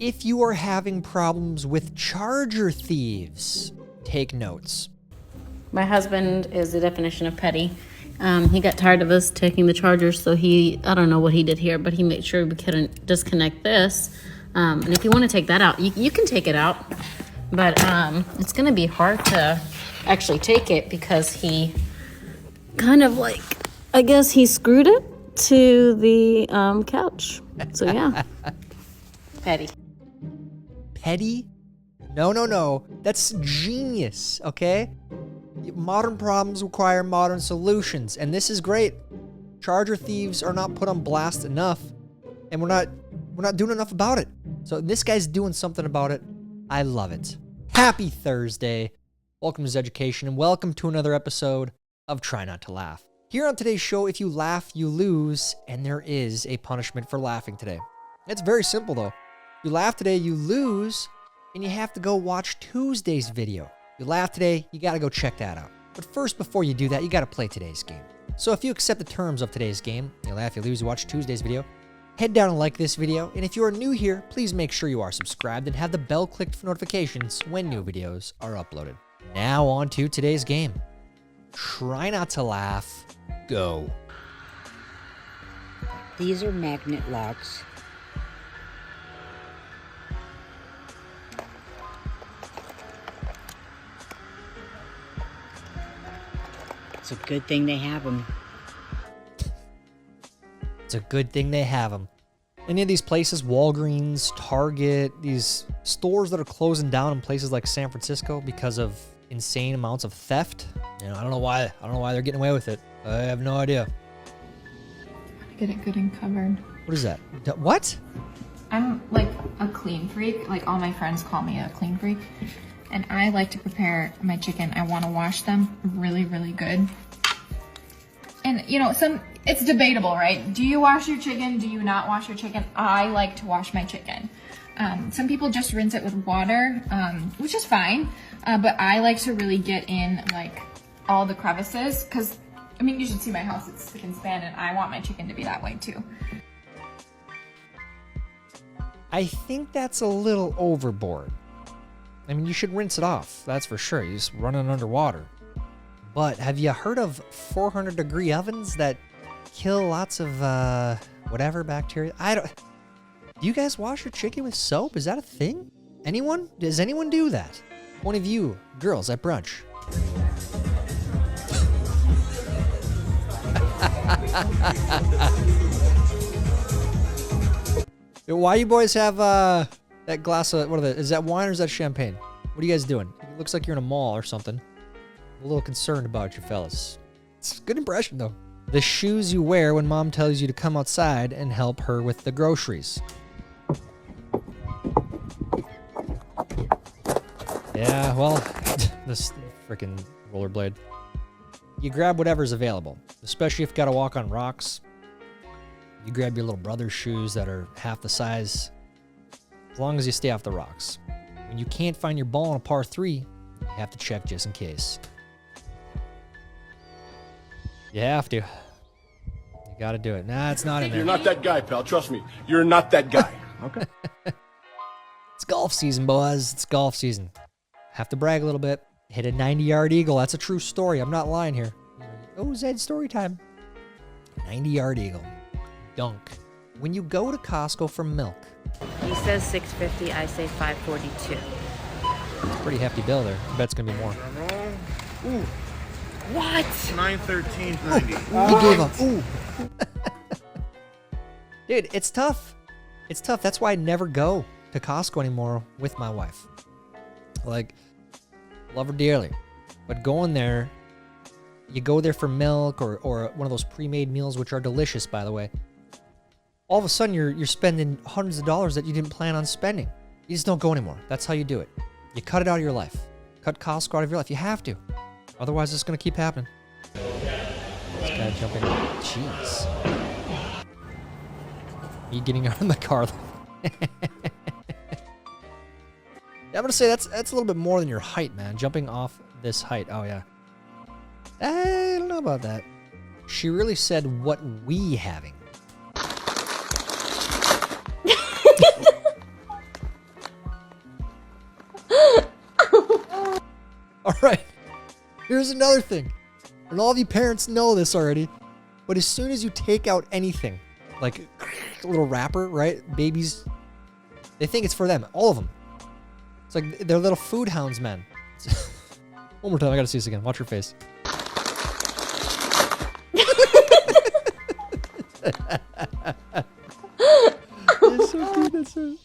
If you are having problems with charger thieves, take notes. My husband is the definition of petty. He got tired of us taking the chargers, so I don't know what he did here, but he made sure we couldn't disconnect this. And if you want to take that out, you can take it out. But it's going to be hard to actually take it because he kind of like, I guess he screwed it to the couch. So yeah. Petty. Petty? No. That's genius, okay? Modern problems require modern solutions, and this is great. Charger thieves are not put on blast enough, and we're not doing enough about it. So this guy's doing something about it. I love it. Happy Thursday. Welcome to Zeducation, and welcome to another episode of Try Not to Laugh. Here on today's show, if you laugh, you lose, and there is a punishment for laughing today. It's very simple, though. You laugh today, you lose, and you have to go watch Tuesday's video. You laugh today, you gotta go check that out. But first, before you do that, you gotta play today's game. So if you accept the terms of today's game, you laugh, you lose, you watch Tuesday's video, head down and like this video, and if you are new here, please make sure you are subscribed and have the bell clicked for notifications when new videos are uploaded. Now on to today's game. Try not to laugh, go. These are magnet locks. It's a good thing they have them. It's a good thing they have them. Any of these places, Walgreens, Target, these stores that are closing down in places like San Francisco because of insane amounts of theft. You know, I don't know why they're getting away with it. I have no idea. Get it good and covered. What is that? What? I'm like a clean freak. Like all my friends call me a clean freak. And I like to prepare my chicken. I want to wash them really, really good. And you know, it's debatable, right? Do you wash your chicken? Do you not wash your chicken? I like to wash my chicken. Some people just rinse it with water, which is fine. But I like to really get in like all the crevices because, I mean, you should see my house. It's spick and span, and I want my chicken to be that way too. I think that's a little overboard. I mean, you should rinse it off, that's for sure. You just run it underwater. But have you heard of 400-degree ovens that kill lots of, whatever bacteria? Do you guys wash your chicken with soap? Is that a thing? Anyone? Does anyone do that? One of you, girls at brunch. Why you boys have, that glass of, is that wine or is that champagne? What are you guys doing? It looks like you're in a mall or something. I'm a little concerned about you fellas. It's a good impression though. The shoes you wear when mom tells you to come outside and help her with the groceries. Yeah, well, this freaking rollerblade. You grab whatever's available, especially if you gotta walk on rocks. You grab your little brother's shoes that are half the size, as long as you stay off the rocks. When you can't find your ball on a par 3, you have to check just in case. You have to. You gotta do it. Nah, it's not in there. You're not that guy, pal. Trust me. You're not that guy. Okay? It's golf season, boys. It's golf season. Have to brag a little bit. Hit a 90-yard eagle. That's a true story. I'm not lying here. Oh, Zed, story time. 90-yard eagle. Dunk. When you go to Costco for milk. He says $6.50. I say $5.42. It's a pretty hefty bill there. I bet it's gonna be more. Ooh. What? $9.13.90. He gave up. Ooh. Dude, it's tough. It's tough. That's why I never go to Costco anymore with my wife. Like, love her dearly. But going there, you go there for milk or one of those pre-made meals, which are delicious, by the way. All of a sudden, you're spending hundreds of dollars that you didn't plan on spending. You just don't go anymore. That's how you do it. You cut it out of your life. Cut Costco out of your life. You have to. Otherwise, it's going to keep happening. This guy jumping. Jeez. You getting out in the car. Yeah, I'm going to say that's a little bit more than your height, man. Jumping off this height. Oh, yeah. I don't know about that. She really said, what we having. All right. Here's another thing. And all of you parents know this already, but as soon as you take out anything, like a little wrapper, right? Babies, they think it's for them. All of them. It's like they're little food hounds, man. One more time. I gotta see this again. Watch your face. It's so cute. That's so...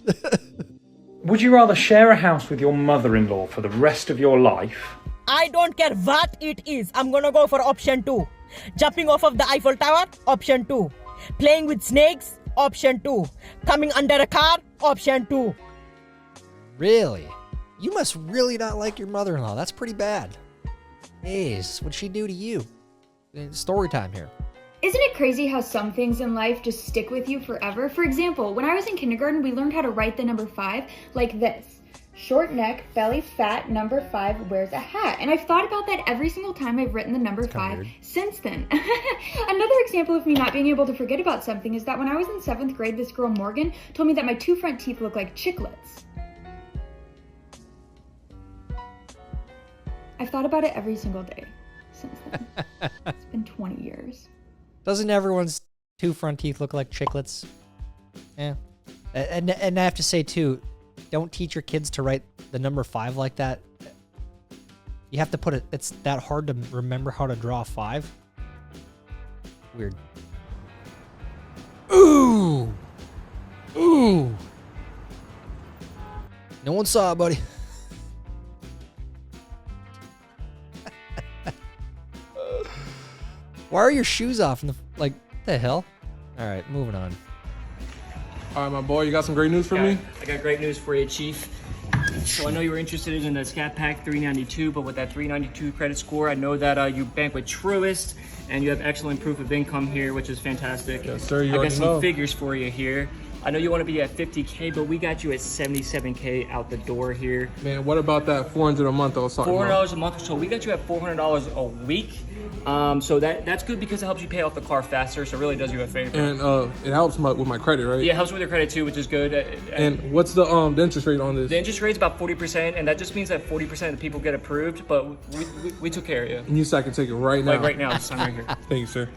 Would you rather share a house with your mother-in-law for the rest of your life? I don't care what it is. I'm gonna go for option 2. Jumping off of the Eiffel Tower, option 2. Playing with snakes, option 2. Coming under a car, option 2. Really? You must really not like your mother-in-law. That's pretty bad. Jeez, what'd she do to you? Story time here. Isn't it crazy how some things in life just stick with you forever? For example, when I was in kindergarten, we learned how to write the number 5 like this. Short neck, belly fat, number 5 wears a hat. And I've thought about that every single time I've written the number 5 since then. Another example of me not being able to forget about something is that when I was in 7th grade, this girl Morgan told me that my 2 front teeth look like chiclets. I've thought about it every single day since then. It's been 20 years. Doesn't everyone's 2 front teeth look like chiclets? Yeah. And I have to say, too, don't teach your kids to write the number 5 like that. You have to put it, it's that hard to remember how to draw a 5. Weird. Ooh! Ooh! No one saw it, buddy. Why are your shoes off in the, like, what the hell? All right, moving on. All right, my boy, you got some great news for me? I got great news for you, Chief. So I know you were interested in the Scat Pack 392, but with that 392 credit score, I know that you bank with Truist, and you have excellent proof of income here, which is fantastic. Yes, sir, you I got already some know. figures for you here. I know you want to be at 50K, but we got you at 77K out the door here. Man, what about that $400 a month I was talking about? $400 a month, so we got you at $400 a week. So that's good because it helps you pay off the car faster, so it really does you a favor. And it helps with my credit, right? Yeah, it helps with your credit too, which is good. And what's the interest rate on this? The interest rate's about 40%, and that just means that 40% of the people get approved, but we took care of you. And you said I can take it right now. Like right now, this time right here. Thank you, sir.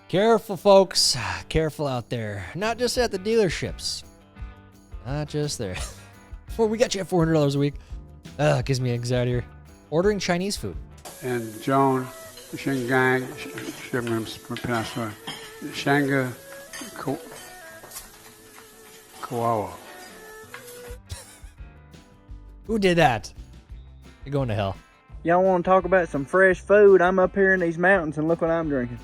Careful, folks. Careful out there. Not just at the dealerships. Not just there. Well, we got you at $400 a week. It gives me anxiety here. Ordering Chinese food. And Joan, Shingang, Shanga, Kawawa. Who did that? You're going to hell. Y'all want to talk about some fresh food? I'm up here in these mountains and look what I'm drinking.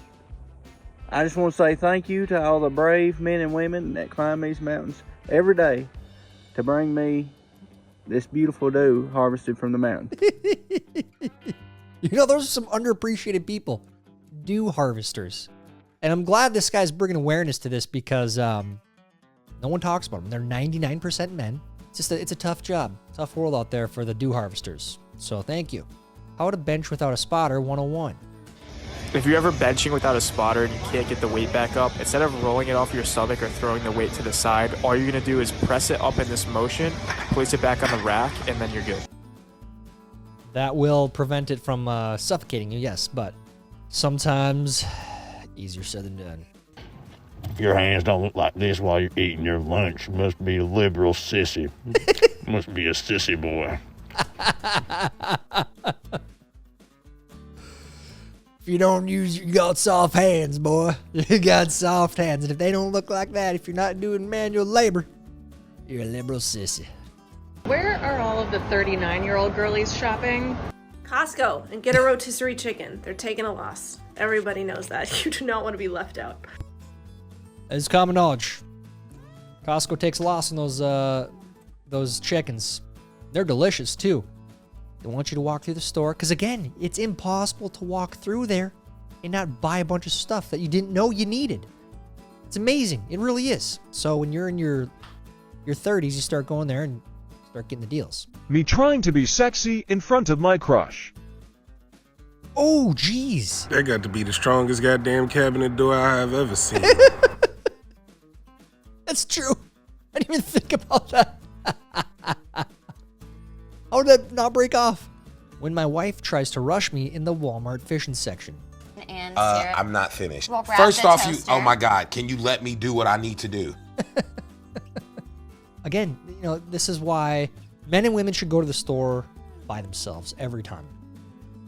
I just want to say thank you to all the brave men and women that climb these mountains every day to bring me this beautiful dew harvested from the mountain. You know, those are some underappreciated people. Dew harvesters. And I'm glad this guy's bringing awareness to this because no one talks about them. They're 99% men. It's just it's a tough job. Tough world out there for the dew harvesters. So thank you. How to bench without a spotter 101. If you're ever benching without a spotter and you can't get the weight back up, instead of rolling it off your stomach or throwing the weight to the side, all you're going to do is press it up in this motion, place it back on the rack, and then you're good. That will prevent it from suffocating you, yes, but sometimes easier said than done. Your hands don't look like this while you're eating your lunch. Must be a liberal sissy. Must be a sissy boy. If you don't use, you got soft hands, boy. You got soft hands. And if they don't look like that, if you're not doing manual labor, you're a liberal sissy. Where are all of the 39-year-old girlies shopping? Costco, and get a rotisserie chicken. They're taking a loss. Everybody knows that. You do not want to be left out. It's common knowledge. Costco takes a loss on those chickens. They're delicious, too. They want you to walk through the store, because again, it's impossible to walk through there and not buy a bunch of stuff that you didn't know you needed. It's amazing. It really is. So when you're in your 30s, you start going there and start getting the deals. Me trying to be sexy in front of my crush. Oh, jeez. That got to be the strongest goddamn cabinet door I have ever seen. That's true. I didn't even think about that. How did that not break off? When my wife tries to rush me in the Walmart fishing section. And I'm not finished. We'll grab First the off, toaster. oh my God, can you let me do what I need to do? Again, you know, this is why men and women should go to the store by themselves every time.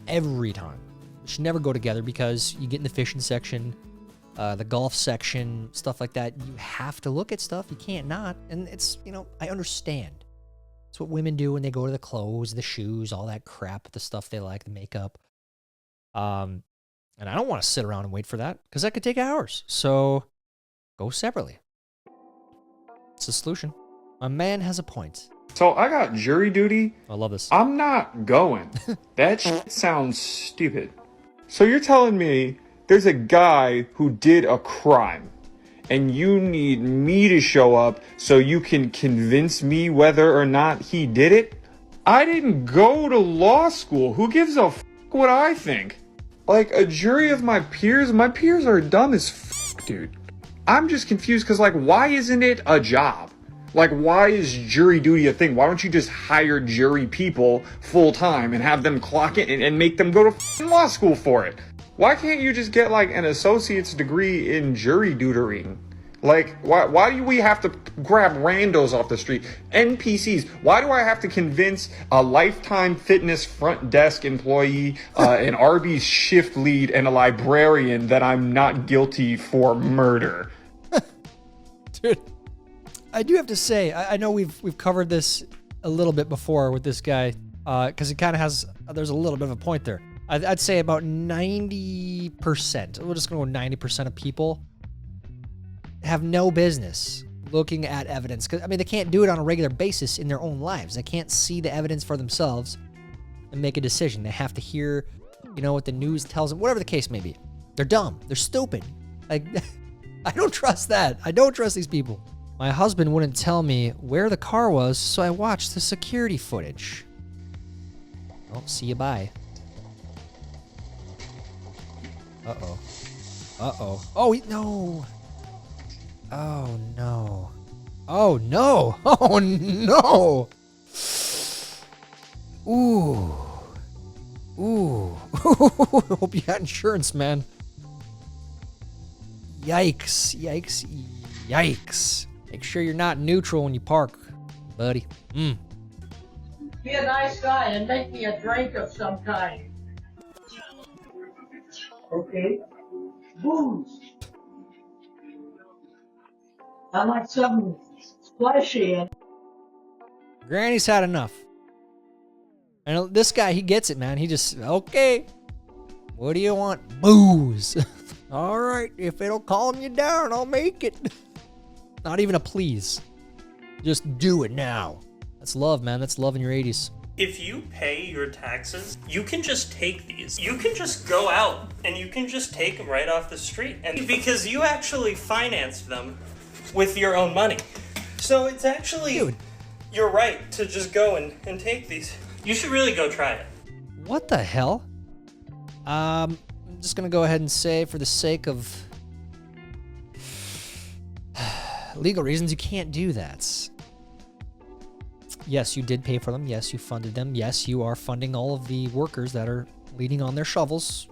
Every time. They should never go together because you get in the fishing section, the golf section, stuff like that. You have to look at stuff. You can't not. And it's, you know, I understand. It's what women do when they go to the clothes, the shoes, all that crap, the stuff they like, the makeup. And I don't want to sit around and wait for that because that could take hours. So go separately. It's the solution. My man has a point. So I got jury duty. I love this. I'm not going. That shit sounds stupid. So you're telling me there's a guy who did a crime and you need me to show up so you can convince me whether or not he did it? I didn't go to law school. Who gives a f what I think? Like, a jury of my peers are dumb as f, dude. I'm just confused because, like, why isn't it a job? Like, why is jury duty a thing? Why don't you just hire jury people full time and have them clock in and make them go to f***ing law school for it? Why can't you just get, like, an associate's degree in jury tutoring? Like, why do we have to grab randos off the street? NPCs. Why do I have to convince a Lifetime Fitness front desk employee, an Arby's shift lead, and a librarian that I'm not guilty for murder? Dude, I do have to say, I know we've covered this a little bit before with this guy, because it kind of has, there's a little bit of a point there. I'd say about 90%, we're just going to go 90% of people have no business looking at evidence. Because, I mean, they can't do it on a regular basis in their own lives. They can't see the evidence for themselves and make a decision. They have to hear, you know, what the news tells them, whatever the case may be. They're dumb. They're stupid. Like, I don't trust that. I don't trust these people. My husband wouldn't tell me where the car was, so I watched the security footage. Oh, see you bye. Uh-oh. Uh-oh. Oh, no. Oh, no. Oh, no. Oh, no. Ooh. Ooh. Hope you got insurance, man. Yikes. Yikes. Yikes. Make sure you're not neutral when you park, buddy. Be a nice guy and make me a drink of some kind. Okay. Booze. I like something splashy and Granny's had enough. And this guy, he gets it, man. He just, okay. What do you want? Booze. All right, if it'll calm you down, I'll make it. Not even a please. Just do it now. That's love, man. That's love in your 80s. If you pay your taxes, you can just take these. You can just go out and you can just take them right off the street. And because you actually financed them with your own money. So it's actually your right to just go and take these. You should really go try it. What the hell? I'm just gonna go ahead and say, for the sake of legal reasons, you can't do that. Yes, you did pay for them. Yes, you funded them. Yes, you are funding all of the workers that are leaning on their shovels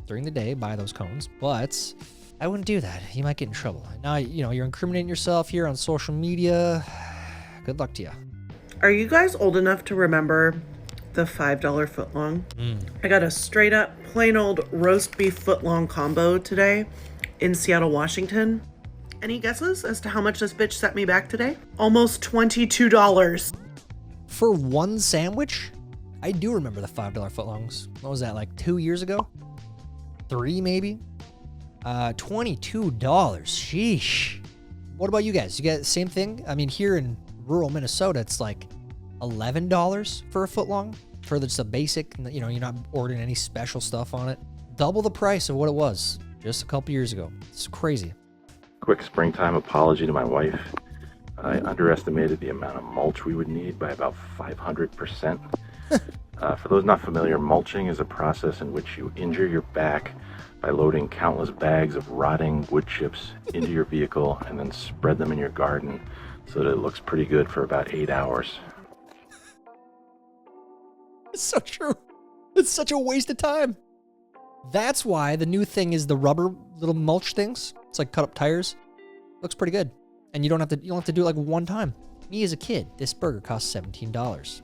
during the day by those cones, but I wouldn't do that. You might get in trouble. Now, you know, you're incriminating yourself here on social media. Good luck to you. Are you guys old enough to remember the $5 footlong? I got a straight up plain old roast beef footlong combo today in Seattle, Washington. Any guesses as to how much this bitch set me back today? Almost $22. For one sandwich? I do remember the $5 footlongs. What was that, like 2 years ago? 3 maybe? $22. Sheesh. What about you guys? You get the same thing? I mean, here in rural Minnesota, it's like $11 for a footlong for just a basic, you know, you're not ordering any special stuff on it. Double the price of what it was just a couple years ago. It's crazy. Quick springtime apology to my wife. I underestimated the amount of mulch we would need by about 500%. For those not familiar, mulching is a process in which you injure your back by loading countless bags of rotting wood chips into your vehicle and then spread them in your garden so that it looks pretty good for about 8 hours. It's so true. It's such a waste of time. That's why the new thing is the rubber little mulch things. It's like cut up tires. Looks pretty good. And you don't have to do it like one time. Me as a kid, this burger cost $17.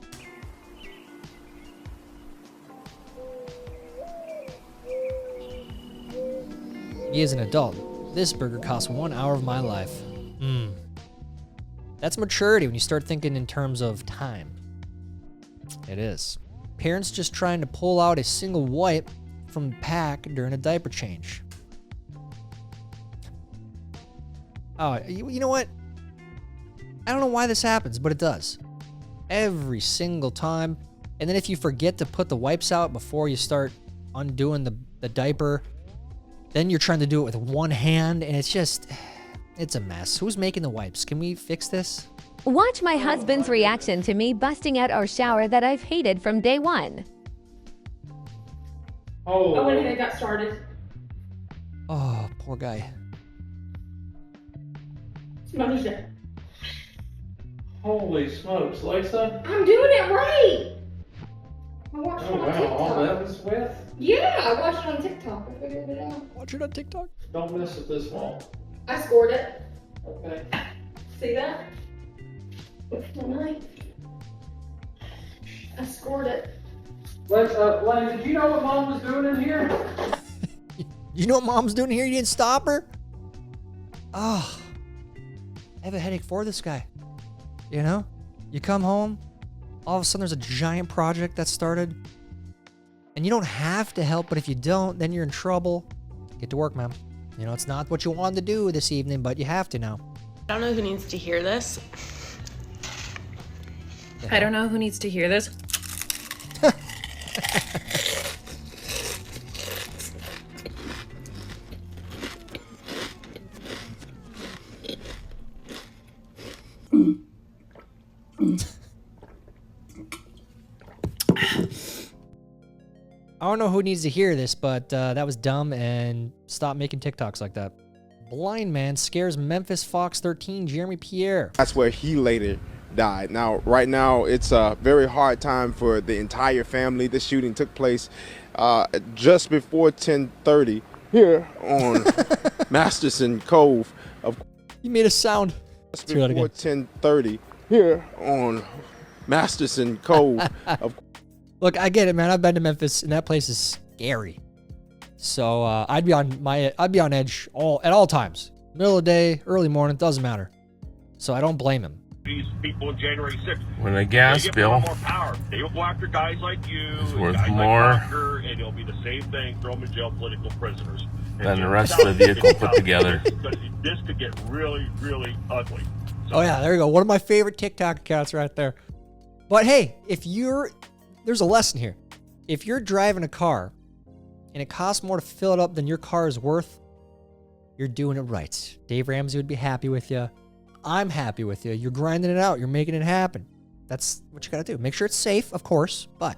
Me as an adult, this burger costs 1 hour of my life. That's maturity when you start thinking in terms of time. It is. Parents just trying to pull out a single wipe from the pack during a diaper change. Oh, you know what? I don't know why this happens, but it does. Every single time. And then if you forget to put the wipes out before you start undoing the diaper, then you're trying to do it with one hand, and it's a mess. Who's making the wipes? Can we fix this? Watch my husband's reaction to me busting out our shower that I've hated from day one. Oh. I went ahead and got started. Oh, poor guy. Smells it. Holy smokes, Lisa. I'm doing it right. I watched Oh it on wow, TikTok. all that was wet? Yeah, I watched it on TikTok. I figured it out. Watch it on TikTok. Don't mess with this wall. I scored it. Okay. See that? With my knife. I scored it. Lane, did you know what Mom was doing in here? You know what Mom's doing here? You didn't stop her? Oh, I have a headache for this guy. You know? You come home, all of a sudden there's a giant project that started, and you don't have to help, but if you don't, then you're in trouble. Get to work, man. You know, it's not what you wanted to do this evening, but you have to now. I don't know who needs to hear this. I don't know who needs to hear this. I don't know who needs to hear this, but that was dumb, and stop making TikToks like that. Blind man scares Memphis Fox 13 Jeremy Pierre. That's where he later died. Now, right now, it's a very hard time for the entire family. This shooting took place just before 10:30 here on Masterson Cove. You made a sound. Just before 10:30 here on Masterson Cove. Look, I get it, man. I've been to Memphis, and that place is scary. So I'd be on edge at all times, middle of the day, early morning, doesn't matter. So I don't blame him. These people in January 6th. When the gas bill more power. They'll go after guys like you, is worth guys more like Parker, and it'll be the same thing. Throw them in jail, political prisoners. than the rest of the vehicle put together. This could get really, really ugly. Oh yeah, there you go. One of my favorite TikTok accounts right there. But hey, there's a lesson here. If you're driving a car and it costs more to fill it up than your car is worth, you're doing it right. Dave Ramsey would be happy with you. I'm happy with you. You're grinding it out. You're making it happen. That's what you gotta do. Make sure it's safe, of course, but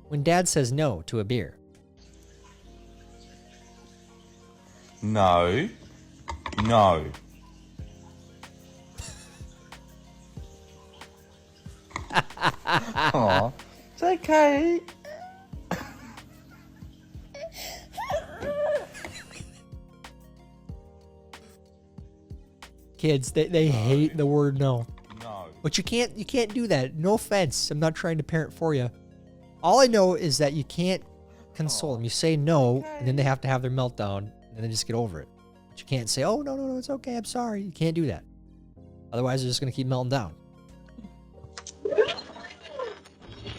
when Dad says no to a beer. No. No. Aw, it's okay. Kids, they hate the word no. No. But you can't do that. No offense. I'm not trying to parent for you. All I know is that you can't console them. You say no, and then they have to have their meltdown, and then just get over it. But you can't say, oh, no, it's okay, I'm sorry. You can't do that. Otherwise, they're just going to keep melting down.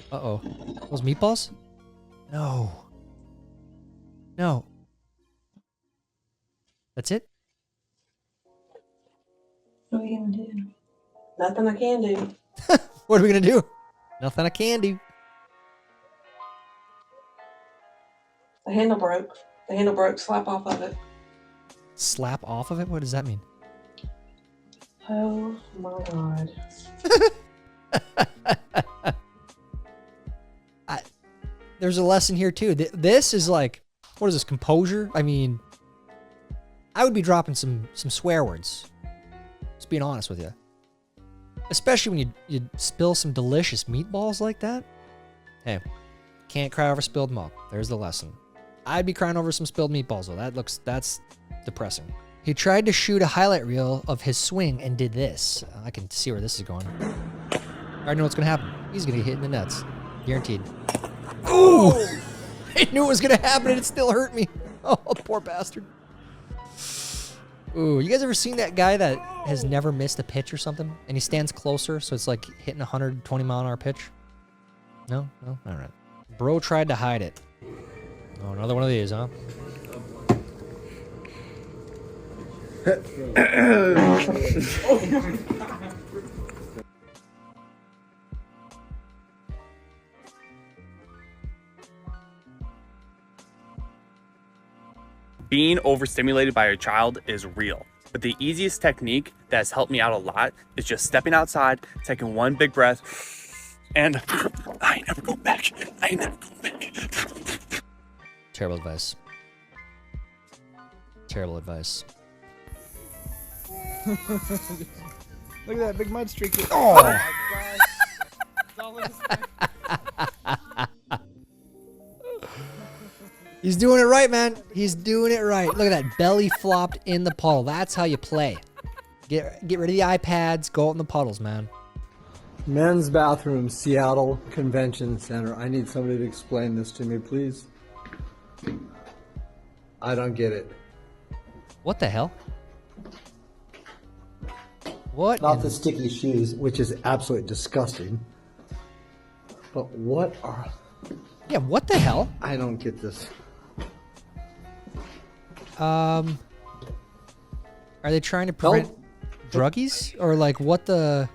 Uh-oh. Those meatballs? No. No. That's it? What are we gonna do? Nothing I can do. What are we going to do? Nothing I can do. The handle broke. The handle broke. Slap off of it. Slap off of it? What does that mean? Oh my god. there's a lesson here too. This is like, what is this, composure? I mean, I would be dropping some swear words. Just being honest with you. Especially when you spill some delicious meatballs like that. Hey, can't cry over spilled milk. There's the lesson. I'd be crying over some spilled meatballs though. That's depressing. He tried to shoot a highlight reel of his swing and did this. I can see where this is going. I already know what's gonna happen. He's gonna get hit in the nuts. Guaranteed. Ooh! I knew it was gonna happen and it still hurt me. Oh, poor bastard. Ooh, you guys ever seen that guy that has never missed a pitch or something? And he stands closer, so it's like hitting a 120-mile-an-hour pitch? No? No? All right. Bro tried to hide it. Oh, another one of these, huh? Oh my God. Being overstimulated by a child is real, but the easiest technique that has helped me out a lot is just stepping outside, taking one big breath, and I ain't never go back. I ain't never go back. Terrible advice. Terrible advice. Look at that big mud streak. Oh! He's doing it right, man. He's doing it right. Look at that. Belly flopped in the puddle. That's how you play. Get rid of the iPads. Go out in the puddles, man. Men's bathroom, Seattle Convention Center. I need somebody to explain this to me, please. I don't get it. What the hell? What? Not the sticky shoes, which is absolutely disgusting. But what are... Yeah, what the hell? I don't get this. Are they trying to prevent druggies? Or like what the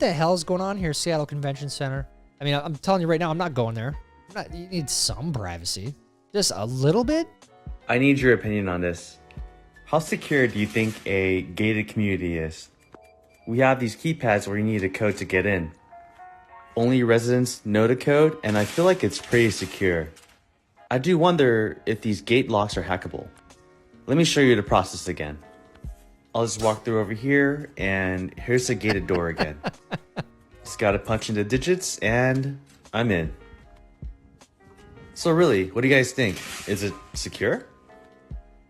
hell's going on here, Seattle Convention Center? I mean, I'm telling you right now, I'm not going there. You need some privacy. Just a little bit? I need your opinion on this. How secure do you think a gated community is? We have these keypads where you need a code to get in. Only residents know the code, and I feel like it's pretty secure. I do wonder if these gate locks are hackable. Let me show you the process again. I'll just walk through over here, and here's the gated door again. Just gotta punch in the digits, and I'm in. So really, what do you guys think? Is it secure?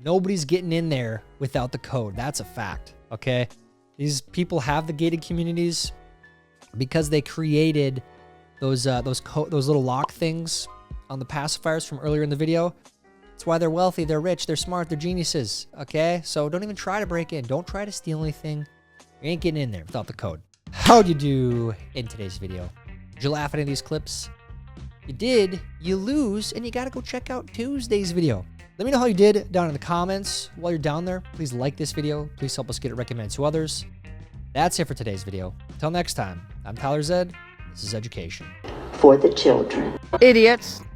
Nobody's getting in there without the code. That's a fact, okay? These people have the gated communities because they created those little lock things on the pacifiers from earlier in the video. That's why they're wealthy, they're rich, they're smart, they're geniuses, okay? So don't even try to break in. Don't try to steal anything. You ain't getting in there without the code. How'd you do in today's video? Did you laugh at any of these clips? You did, you lose, and you gotta go check out Tuesday's video. Let me know how you did down in the comments. While you're down there, please like this video. Please help us get it recommended to others. That's it for today's video. Until next time, I'm Tyler Zed. This is Zeducation. For the children. Idiots.